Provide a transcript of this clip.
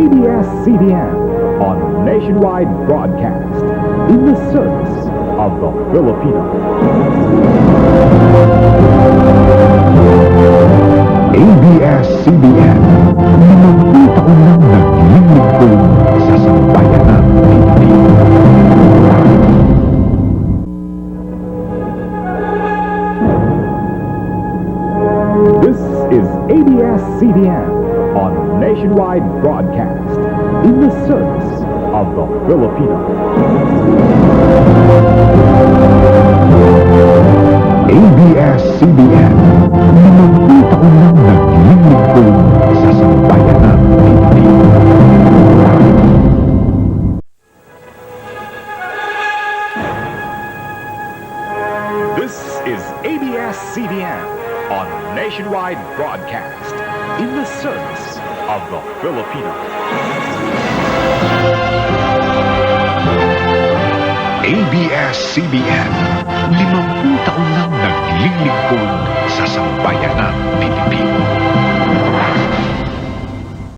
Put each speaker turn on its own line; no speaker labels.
ABS-CBN on nationwide broadcast in the service of the Filipino. ABS-CBN, 50 taon nang naglilingkod sa sambayanang Pilipino. This is ABS-CBN on nationwide broadcast in the service of the Filipino. ABS-CBN, 50 taon nang naglilingkod sa sambayanang Pilipino. This is ABS-CBN on nationwide broadcast in the service of the Filipino. ABS-CBN, 50 taon nang naglilingkod sa sambayanang Pilipino.